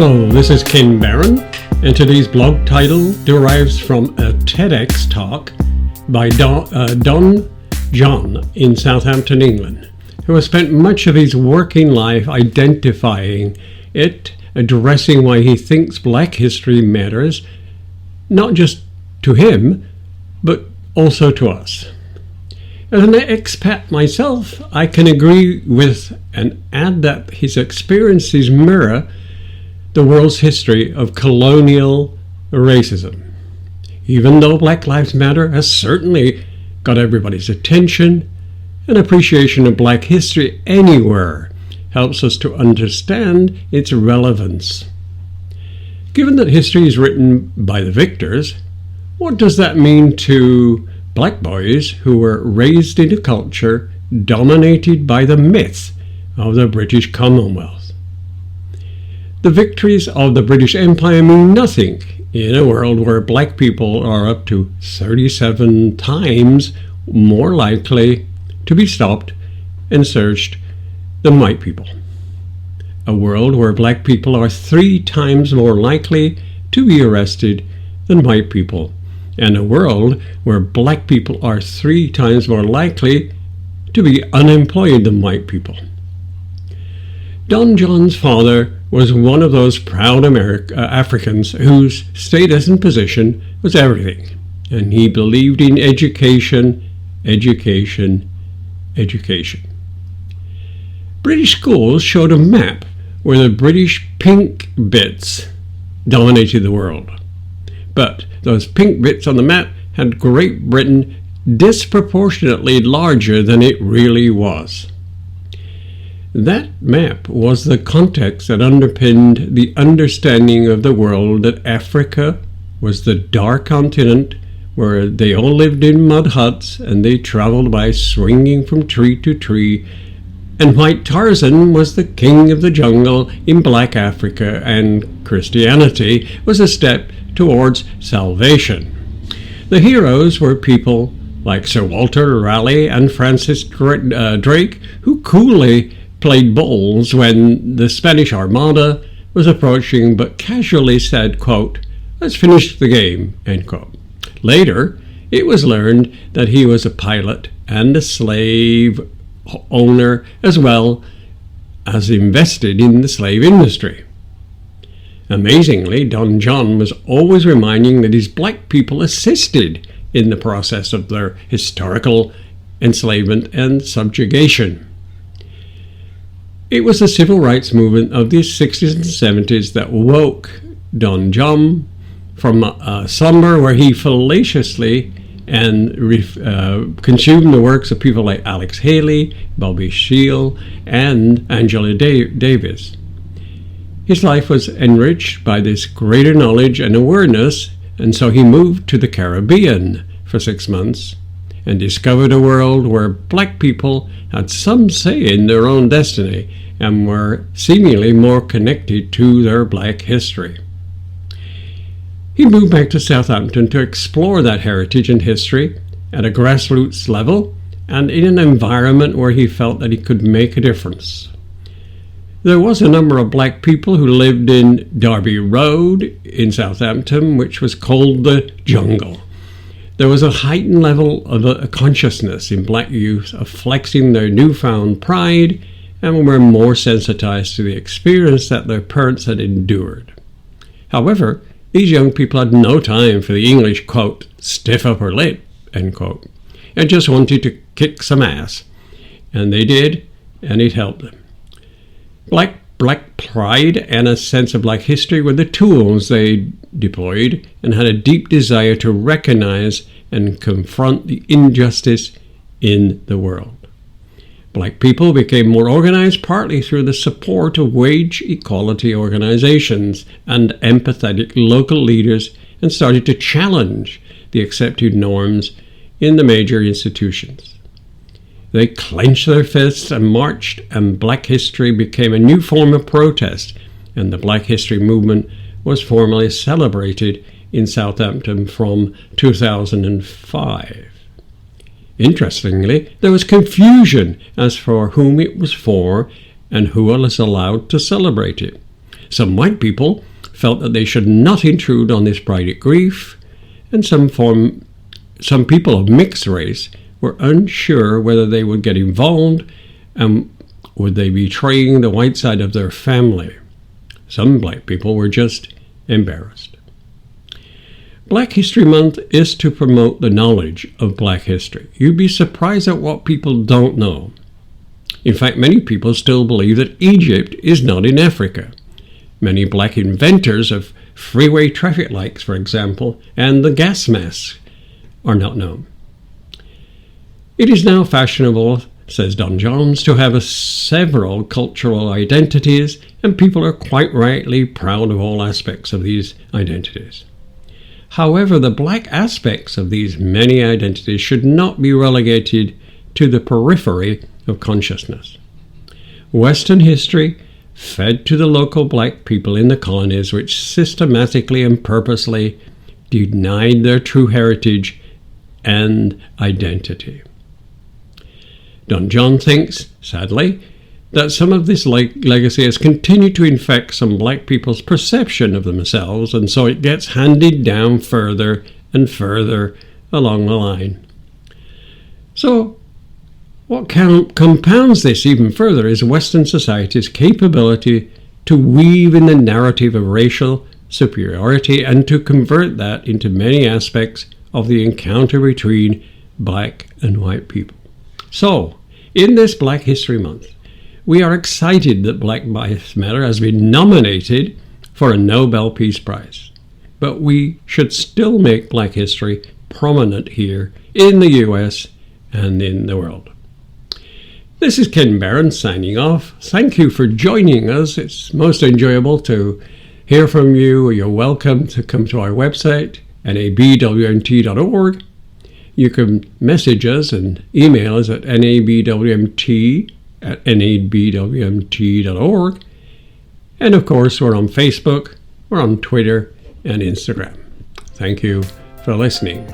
Hello, this is Ken Barron, and today's blog title derives from a TEDx talk by Don John in Southampton, England, who has spent much of his working life identifying it, addressing why he thinks Black history matters, not just to him, but also to us. As an expat myself, I can agree with and add that his experiences mirror the world's history of colonial racism. Even though Black Lives Matter has certainly got everybody's attention, an appreciation of Black history anywhere helps us to understand its relevance. Given that history is written by the victors, what does that mean to Black boys who were raised in a culture dominated by the myth of the British Commonwealth? The victories of the British Empire mean nothing in a world where Black people are up to 37 times more likely to be stopped and searched than white people. A world where Black people are 3 times more likely to be arrested than white people. And a world where Black people are 3 times more likely to be unemployed than white people. Don John's father was one of those proud Africans whose status and position was everything, and he believed in education, education, education. British schools showed a map where the British pink bits dominated the world. But those pink bits on the map had Great Britain disproportionately larger than it really was. That map was the context that underpinned the understanding of the world that Africa was the dark continent where they all lived in mud huts and they traveled by swinging from tree to tree, and White Tarzan was the king of the jungle in Black Africa, and Christianity was a step towards salvation. The heroes were people like Sir Walter Raleigh and Francis Drake, who coolly played bowls when the Spanish Armada was approaching, but casually said, quote, "Let's finish the game," end quote. Later, it was learned that he was a pilot and a slave owner, as well as invested in the slave industry. Amazingly, Don John was always reminding that his Black people assisted in the process of their historical enslavement and subjugation. It was the civil rights movement of the 60s and 70s that woke Don John from a slumber where he fallaciously and consumed the works of people like Alex Haley, Bobby Seale, and Angela Davis. His life was enriched by this greater knowledge and awareness, and so he moved to the Caribbean for 6 months and discovered a world where Black people had some say in their own destiny and were seemingly more connected to their Black history. He moved back to Southampton to explore that heritage and history at a grassroots level and in an environment where he felt that he could make a difference. There was a number of Black people who lived in Derby Road in Southampton, which was called the jungle. There was a heightened level of a consciousness in Black youth of flexing their newfound pride and were more sensitized to the experience that their parents had endured. However, these young people had no time for the English, quote, stiff upper lip, end quote, and just wanted to kick some ass. And they did, and it helped them. Black pride and a sense of Black history were the tools they deployed and had a deep desire to recognize and confront the injustice in the world. Black people became more organized partly through the support of wage equality organizations and empathetic local leaders and started to challenge the accepted norms in the major institutions. They clenched their fists and marched, and Black history became a new form of protest, and the Black history movement was formally celebrated in Southampton from 2005. Interestingly, there was confusion as for whom it was for and who was allowed to celebrate it. Some white people felt that they should not intrude on this private grief, and some people of mixed race were unsure whether they would get involved and would they be betraying the white side of their family. Some black people were just embarrassed. Black History Month is to promote the knowledge of black history. You'd be surprised at what people don't know. In fact, many people still believe that Egypt is not in Africa. Many black inventors of freeway traffic lights, for example, and the gas masks are not known. It is now fashionable, says Don Jones, to have several cultural identities, and people are quite rightly proud of all aspects of these identities. However, the black aspects of these many identities should not be relegated to the periphery of consciousness. Western history fed to the local black people in the colonies, which systematically and purposely denied their true heritage and identity. Don John thinks, sadly, that some of this legacy has continued to infect some black people's perception of themselves, and so it gets handed down further and further along the line. So, what compounds this even further is Western society's capability to weave in the narrative of racial superiority and to convert that into many aspects of the encounter between black and white people. So, in this Black History Month, we are excited that Black Lives Matter has been nominated for a Nobel Peace Prize. But we should still make black history prominent here in the US and in the world. This is Ken Barron signing off. Thank you for joining us. It's most enjoyable to hear from you. You're welcome to come to our website, nabwmt.org. You can message us and email us at nabwmt@nabwmt.org. And of course, we're on Facebook, we're on Twitter and Instagram. Thank you for listening.